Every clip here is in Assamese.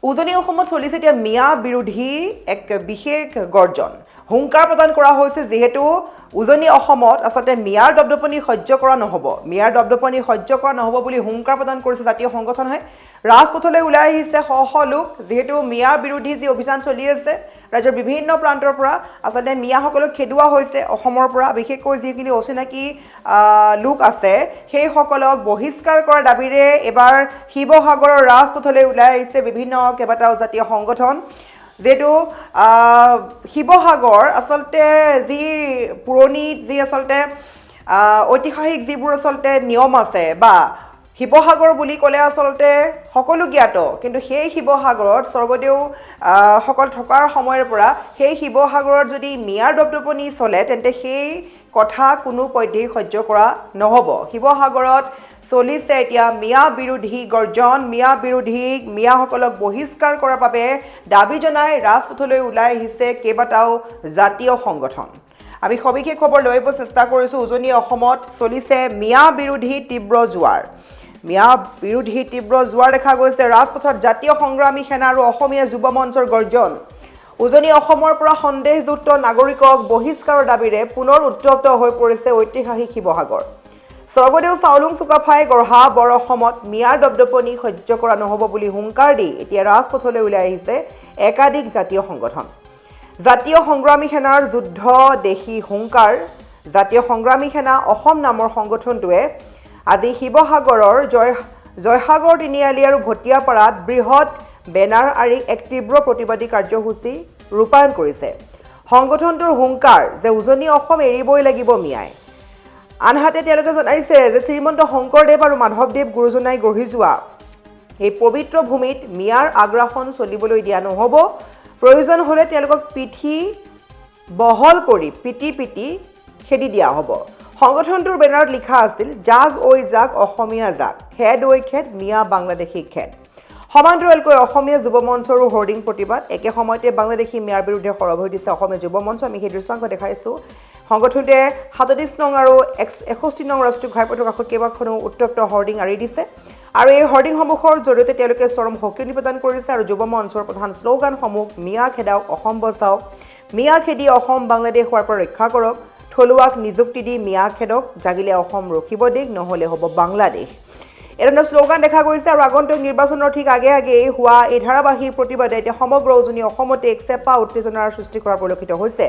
উজনি অসমত চলিছে এতিয়া মিয়া বিৰোধী এক বিশেষ গৰ্জন হুংকাৰ প্ৰদান কৰা হৈছে যেহেতু উজনি অসমত আচলতে মিয়াৰ দপদপনি সহ্য কৰা নহ'ব মিয়াৰ দপদপনি সহ্য কৰা নহ'ব বুলি হুংকাৰ প্ৰদান কৰিছে জাতীয় সংগঠনে ৰাজপথলৈ ওলাই আহিছে শ লোক যেহেতু মিয়াৰ বিৰোধী যি অভিযান চলি আছে ৰাজ্যৰ বিভিন্ন প্ৰান্তৰ পৰা আচলতে মিয়াসকলক খেদুৱা হৈছে অসমৰ পৰা বিশেষকৈ যিখিনি অচিনাকি লোক আছে সেইসকলক বহিষ্কাৰ কৰাৰ দাবীৰে এবাৰ শিৱসাগৰৰ ৰাজপথলৈ ওলাই আহিছে বিভিন্ন কেইবাটাও জাতীয় সংগঠন যেটো শিৱসাগৰ আচলতে যি পুৰণি যি আচলতে ঐতিহাসিক যিবোৰ আচলতে নিয়ম আছে বা শিৱসাগৰ বুলি ক'লে আচলতে সকলো জ্ঞাত কিন্তু সেই শিৱসাগৰত স্বৰ্গদেউ সকল থকাৰ সময়ৰ পৰা সেই শিৱসাগৰত যদি মিয়াৰ দপদপনি চলে তেন্তে সেই কথা কোনো পধ্যেই সহ্য কৰা নহ'ব শিৱসাগৰত চলিছে এতিয়া মিয়া বিৰোধী গৰ্জন মিয়া বিৰোধী মিয়াসকলক বহিষ্কাৰ কৰাৰ বাবে দাবী জনাই ৰাজপথলৈ ওলাই আহিছে কেইবাটাও জাতীয় সংগঠন আমি সবিশেষ খবৰ লৈ চেষ্টা কৰিছোঁ উজনি অসমত চলিছে মিয়া বিৰোধী তীব্ৰ জোৱাৰ মিয়া বিৰোধী তীব্ৰ জোৱাৰ দেখা গৈছে ৰাজপথত জাতীয় সংগ্ৰামী সেনা আৰু অসমীয়া যুৱ মঞ্চৰ গৰ্জন উজনি অসমৰ পৰা সন্দেহযুক্ত নাগৰিকক বহিষ্কাৰৰ দাবীৰে পুনৰ উত্তপ্ত হৈ পৰিছে ঐতিহাসিক শিৱসাগৰ স্বৰ্গদেউ চাওলুং চুকাফাই গঢ়া বৰ অসমত মিয়াৰ দপদপনি সহ্য কৰা নহ'ব বুলি হুংকাৰ দি এতিয়া ৰাজপথলৈ ওলাই আহিছে একাধিক জাতীয় সংগঠন জাতীয় সংগ্ৰামী সেনাৰ যুদ্ধ দেশী হুংকাৰ জাতীয় সংগ্ৰামী সেনা অসম নামৰ সংগঠনটোৱে আজি শিৱসাগৰৰ জয়সাগৰ তিনিআলি আৰু ভটিয়াপাৰাত বৃহৎ বেনাৰ আৰি এক তীব্ৰ প্ৰতিবাদী কাৰ্যসূচী ৰূপায়ণ কৰিছে সংগঠনটোৰ হুংকাৰ যে উজনি অসম এৰিবই লাগিব মিয়াই আনহাতে তেওঁলোকে জনাইছে যে শ্ৰীমন্ত শংকৰদেৱ আৰু মাধৱদেৱ গুৰুজনাই গঢ়ি যোৱা এই পবিত্ৰ ভূমিত মিয়াৰ আগ্ৰাসন চলিবলৈ দিয়া নহ'ব প্ৰয়োজন হ'লে তেওঁলোকক পিঠি বহল কৰি পিটি খেদি দিয়া হ'ব সংগঠনটোৰ বেনাৰত লিখা আছিল জাগ ঐ জাগ অসমীয়া জাগ খেদ ঐ খেদ মিয়া বাংলাদেশী খেদ সমান্তৰালকৈ অসমীয়া যুৱ মঞ্চৰো হোৰ্ডিং প্ৰতিবাদ একে সময়তে বাংলাদেশী মিয়াৰ বিৰুদ্ধে সৰব হৈ দিছে অসমীয়া যুৱ মঞ্চ আমি সেই দৃশ্যাংশ দেখাইছোঁ সংগঠনটোৱে ৩৭ নং আৰু ৬১ নং ৰাষ্ট্ৰীয় ঘাইপথৰ কাষত কেইবাখনো উত্তপ্ত হোৰ্ডিং আঁৰি দিছে আৰু এই হোৰ্ডিংসমূহৰ জৰিয়তে তেওঁলোকে চৰম শক্তি নিবেদন কৰিছে আৰু যুৱ মঞ্চৰ প্ৰধান শ্লোগানসমূহ মিয়া খেদাওক অসম বচাওক মিয়া খেদি অসম বাংলাদেশ হোৱাৰ পৰা ৰক্ষা কৰক থলুৱাক নিযুক্তি দি মিয়া খেদক জাগিলে অসম ৰখিব দেশ নহ'লে হ'ব বাংলাদেশ এনে শ্লোগান দেখা গৈছে আৰু আগন্তুক নিৰ্বাচনৰ ঠিক আগে হোৱা এই ধাৰাবাহিক প্ৰতিবাদে এতিয়া সমগ্ৰ উজনি অসমতে এক চেপা উত্তেজনাৰ সৃষ্টি কৰা পৰিলক্ষিত হৈছে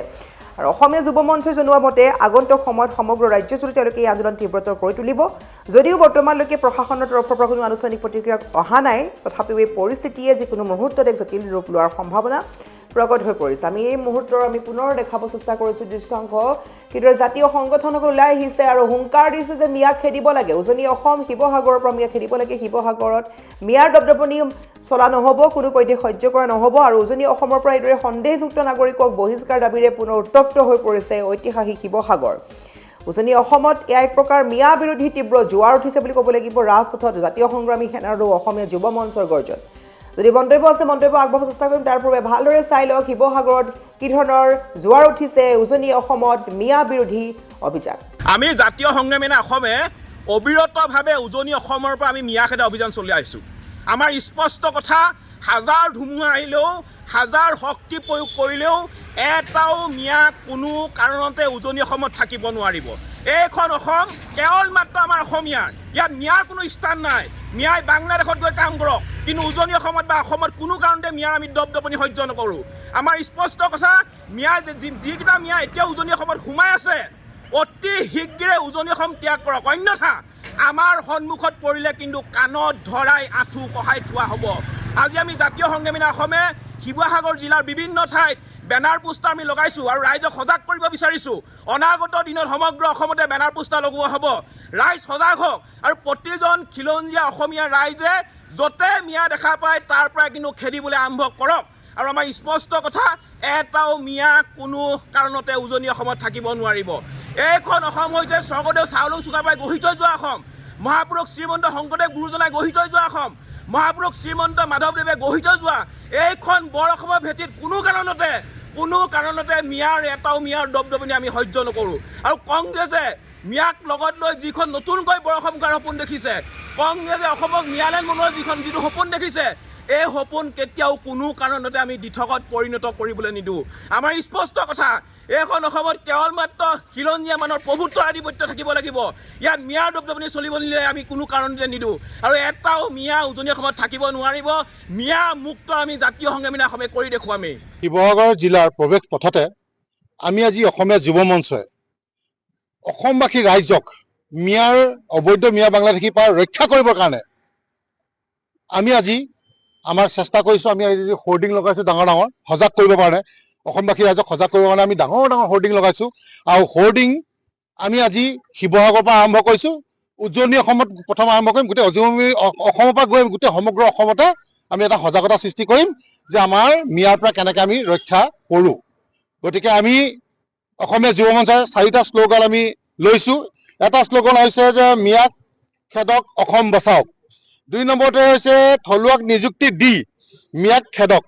আৰু অসমীয়া যুৱ মঞ্চই জনোৱা মতে আগন্তুক সময়ত সমগ্ৰ ৰাজ্যজুৰি তেওঁলোকে এই আন্দোলন তীব্ৰতৰ কৰি তুলিব যদিও বৰ্তমানলৈকে প্ৰশাসনৰ তৰফৰ পৰা কোনো আনুষ্ঠানিক প্ৰতিক্ৰিয়া অহা নাই তথাপিও এই পৰিস্থিতিয়ে যিকোনো মুহূৰ্তত এক জটিল ৰূপ লোৱাৰ সম্ভাৱনা প্ৰকট হৈ পৰিছে আমি এই মুহূৰ্তৰ আমি পুনৰ দেখাব চেষ্টা কৰিছোঁ দৃশ্যাংশ কিদৰে জাতীয় সংগঠনক ওলাই আহিছে আৰু হুংকাৰ দিছে যে মিয়াক খেদিব লাগে উজনি অসম শিৱসাগৰৰ পৰা মিয়াক খেদিব লাগে শিৱসাগৰত মিয়াৰ দপদপনি চলা নহ'ব কোনো পধ্যে সহ্য কৰা নহ'ব আৰু উজনি অসমৰ পৰা এইদৰে সন্দেহযুক্ত নাগৰিকক বহিষ্কাৰ দাবীৰে পুনৰ উত্তপ্ত হৈ পৰিছে ঐতিহাসিক শিৱসাগৰ উজনি অসমত এয়া এক প্ৰকাৰ মিয়া বিৰোধী তীব্ৰ জোৱাৰ উঠিছে বুলি ক'ব লাগিব ৰাজপথত জাতীয় সংগ্ৰামী সেনা আৰু অসমীয়া যুৱ মঞ্চৰ গৰ্জন যদি মন্তব্য আছে মন্তব্য আগবঢ়াব চেষ্টা কৰিম তাৰ পূৰ্বে ভালদৰে চাই লওক শিৱসাগৰত কি ধৰণৰ জোৱাৰ উঠিছে উজনি অসমত মিয়া বিৰোধী অভিযান আমি জাতীয় সংগ্ৰামী অসমে অবিৰতভাৱে উজনি অসমৰ পৰা আমি মিয়া খেদা অভিযান চলাই আহিছোঁ আমাৰ স্পষ্ট কথা হাজাৰ ধুমুহা আহিলেও হাজাৰ শক্তি প্ৰয়োগ কৰিলেও এটাও মিয়া কোনো কাৰণতে উজনি অসমত থাকিব নোৱাৰিব এইখন অসম কেৱল মাত্ৰ আমাৰ অসমীয়াৰ ইয়াত মিয়াৰ কোনো স্থান নাই মিয়াই বাংলাদেশত গৈ কাম কৰক কিন্তু উজনি অসমত বা অসমত কোনো কাৰণতে মিয়াৰ আমি দপদপনি সহ্য নকৰোঁ আমাৰ স্পষ্ট কথা মিয়া যিকেইটা মিয়া এতিয়া উজনি অসমত সোমাই আছে অতি শীঘ্ৰে উজনি অসম ত্যাগ কৰক অন্যথা আমাৰ সন্মুখত পৰিলে কিন্তু কাণত ধৰাই আঁঠু কঢ়াই থোৱা হ'ব আজি আমি জাতীয় সংগ্ৰামী অসমে শিৱসাগৰ জিলাৰ বিভিন্ন ঠাইত বেনাৰ পোষ্টাৰ আমি লগাইছোঁ আৰু ৰাইজক সজাগ কৰিব বিচাৰিছোঁ অনাগত দিনত সমগ্ৰ অসমতে বেনাৰ পোষ্টাৰ লগোৱা হ'ব ৰাইজ সজাগ হওক আৰু প্ৰতিজন খিলঞ্জীয়া অসমীয়া ৰাইজে য'তে মিয়া দেখা পায় তাৰ পৰা কিন্তু খেদিবলৈ আৰম্ভ কৰক আৰু আমাৰ স্পষ্ট কথা এটাও মিয়া কোনো কাৰণতে উজনি অসমত থাকিব নোৱাৰিব এইখন অসম হৈছে স্বৰ্গদেউ চাওলুং চুকাফাই গঢ়ি থৈ যোৱা অসম মহাপুৰুষ শ্ৰীমন্ত শংকৰদেৱ গুৰুজনাই গঢ়ি থৈ যোৱা অসম মহাপুৰুষ শ্ৰীমন্ত মাধৱদেৱে গঢ়ি থৈ যোৱা এইখন বৰ অসমৰ ভেটিত কোনো কাৰণতে মিয়াৰ এটাও মিয়াৰ দপদপনি আমি সহ্য নকৰোঁ আৰু কংগ্ৰেছে মিয়াক লগত লৈ যিখন নতুনকৈ বৰ অসম গঢ়াৰ সপোন দেখিছে কংগ্ৰেছে অসমক মিয়ালেণ্ড বনোৱাৰ যিটো সপোন দেখিছে এই সপোন কেতিয়াও কোনো কাৰণতে আমি দিঠকত পৰিণত কৰিবলৈ নিদিওঁ। আমাৰ স্পষ্ট কথা, এইখন অসমত কেৱল মাত্ৰ খিলঞ্জীয়া মানুহৰ প্ৰভুত্বৰ আধিপত্য থাকিব লাগিব। ইয়াত মিয়াৰ দপদপনি চলিব নিলে আমি কোনো কাৰণতে নিদিওঁ। আৰু এটাও মিয়া উজনি অসমত থাকিব নোৱাৰিব। মিয়া মুক্ত আমি জাতীয় সংগ্ৰামী অসমে কৰি দেখুৱামেই। শিৱসাগৰ জিলাৰ প্ৰৱেশ পথতে আমি আজি অসমীয়া যুৱ মঞ্চই অসমবাসী ৰাইজক মিয়াৰ অবৈধ মিয়া বাংলাদেশীৰ পৰা ৰক্ষা কৰিবৰ কাৰণে আমি আজি আমাৰ চেষ্টা কৰিছোঁ। আমি আজি হোৰ্ডিং লগাইছোঁ ডাঙৰ ডাঙৰ, সজাগ কৰিবৰ কাৰণে, অসমবাসী ৰাইজক সজাগ কৰিবৰ কাৰণে আমি ডাঙৰ ডাঙৰ হোৰ্ডিং লগাইছোঁ। আৰু হোৰ্ডিং আমি আজি শিৱসাগৰৰ পৰা আৰম্ভ কৰিছোঁ। উজনি অসমত প্ৰথম আৰম্ভ কৰিম, গোটেই অসমৰ পৰা গৈ গোটেই সমগ্ৰ অসমতে আমি এটা সজাগতা সৃষ্টি কৰিম যে আমাৰ মিয়াৰ পৰা কেনেকৈ আমি ৰক্ষা কৰোঁ। গতিকে আমি অসমীয়া যুৱ মঞ্চই 4টা শ্লোগান আমি লৈছোঁ। এটা শ্লোগান হৈছে যে মিয়াক খেদক অসম বচাওক। 2 নম্বৰতে হৈছে থলুৱাক নিযুক্তি দি মিয়াক খেদক।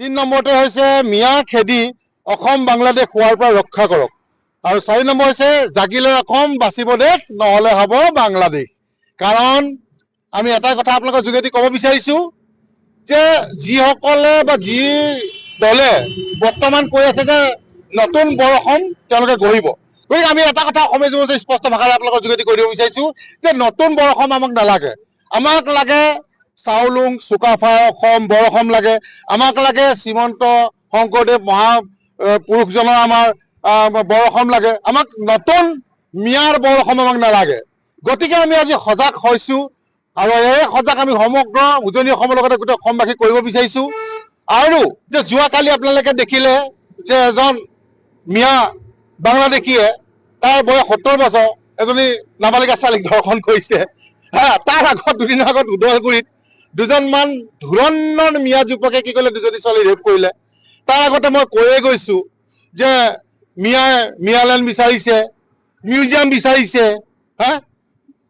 3 নম্বৰতে হৈছে মিয়া খেদি অসম বাংলাদেশ হোৱাৰ পৰা ৰক্ষা কৰক। আৰু 4 নম্বৰ হৈছে জাগিলে অসম বাচিব দেশ, নহ'লে হ'ব বাংলাদেশ। কাৰণ আমি এটা কথা আপোনালোকৰ যোগেদি ক'ব বিচাৰিছোঁ যে যিসকলে বা যি দলে বৰ্তমান কৈ আছে যে নতুন বৰ অসম তেওঁলোকে গঢ়িব, গতিকে আমি এটা কথা অসমীয়া যুৱ মঞ্চই স্পষ্ট ভাষাৰে আপোনালোকৰ যোগেদি কৈ দিব বিচাৰিছোঁ যে নতুন বৰ অসম আমাক নালাগে। আমাক লাগে চাউলুং চুকাফাৰ অসম, বৰ অসম লাগে। আমাক লাগে শ্ৰীমন্ত শংকৰদেৱ মহাপুৰুষজনৰ আমাৰ বৰ অসম লাগে। আমাক নতুন মিয়াৰ বৰ অসম আমাক নালাগে। গতিকে আমি আজি সজাগ হৈছোঁ আৰু এই সজাগ আমি সমগ্ৰ উজনি অসমৰ লগতে গোটেই অসমবাসী কৰিব বিচাৰিছোঁ। আৰু যে যোৱাকালি আপোনালোকে দেখিলে যে এজন মিয়া বাংলাদেশীয়ে তাৰ বয়স 70 বছৰ এজনী নাবালিকা ছোৱালীক ধৰ্ষণ কৰিছে। তাৰ আগত দুদিনৰ আগত উদলগুৰিত দুজনমান ধুৰন্ধৰ মিয়া যুৱকে কি কৰিলে, দুজনী ছোৱালী ৰেপ কৰিলে। তাৰ আগতে মই কৈয়ে গৈছোঁ যে মিয়ালেণ্ড বিচাৰিছে, মিউজিয়াম বিচাৰিছে,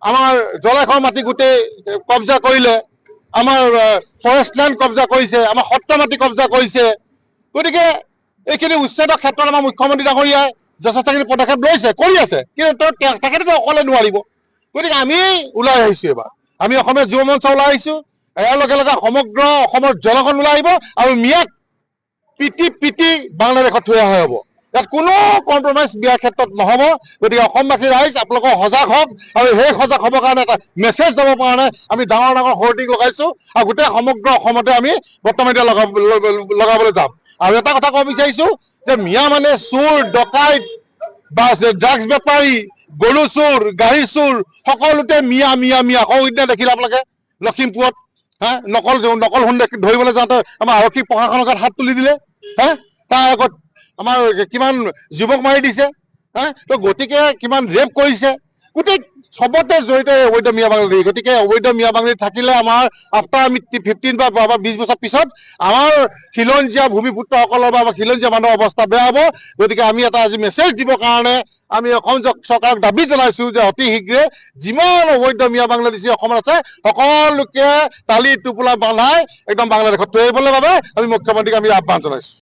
আমাৰ জলাশয়ৰ মাটি গোটেই কব্জা কৰিলে, আমাৰ ফৰেষ্ট লেণ্ড কব্জা কৰিছে, আমাৰ সত্ৰ মাটি কব্জা কৰিছে। গতিকে এইখিনি উচ্ছেদৰ ক্ষেত্ৰত আমাৰ মুখ্যমন্ত্ৰী ডাঙৰীয়াই যথেষ্টখিনি পদক্ষেপ লৈছে, কৰি আছে, কিন্তু তেখেতেতো অকলে নোৱাৰিব। গতিকে আমি ওলাই আহিছোঁ। এবাৰ আমি অসমীয়া যুৱ মঞ্চ ওলাই আহিছোঁ। ইয়াৰ লগে লগে সমগ্ৰ অসমৰ জনগণ ওলাই আহিব আৰু মিয়াক পিটি পিটি বাংলাদেশত থৈ অহা হ'ব। ইয়াত কোনো কম্প্ৰমাইজ বিয়াৰ ক্ষেত্ৰত নহ'ব। গতিকে অসমবাসী ৰাইজ আপোনালোকৰ সজাগ হওক, আৰু সেই সজাগ হ'বৰ কাৰণে এটা মেছেজ যাবৰ কাৰণে আমি ডাঙৰ ডাঙৰ হোৰ্ডিং লগাইছোঁ আৰু গোটেই সমগ্ৰ অসমতে আমি বৰ্তমান এতিয়া লগাবলৈ যাম। আৰু এটা কথা ক'ব বিচাৰিছোঁ যে মিয়া মানে চোৰ, ডকাইত বা ড্ৰাগছ বেপাৰী, গৰু চোৰ, গাড়ী চোৰ, সকলোতে মিয়া মিয়া মিয়া। সৌদিনা দেখিলে আপোনালোকে লখিমপুৰত নকল সোণ ধৰিবলৈ যাওঁতে আমাৰ আৰক্ষী প্ৰশাসনৰ গাত হাত তুলি দিলে। তাৰ আগত আমাৰ কিমান যুৱক মাৰি দিছে। তো গতিকে কিমান ৰেপ কৰিছে। গোটেই চবতে জড়িত অবৈধ মিয়া বাংলাদেশী। গতিকে অবৈধ মিয়া বাংলাদেশী থাকিলে আমাৰ আফটাৰ আমি 15 বা 20 বছৰ পিছত আমাৰ খিলঞ্জীয়া ভূমিপুত্ৰসকলৰ বা খিলঞ্জীয়া মানুহৰ অৱস্থা বেয়া হ'ব। গতিকে আমি এটা আজি মেছেজ দিবৰ কাৰণে আমি অসম চৰকাৰক দাবী জনাইছোঁ যে অতি শীঘ্ৰে যিমান অবৈধ মিয়া বাংলাদেশী অসমত আছে সকলোকে তালি টোপোলা বান্ধাই একদম বাংলাদেশত থৈ আহিবলৈ বাবে আমি মুখ্যমন্ত্ৰীক আমি আহ্বান জনাইছোঁ।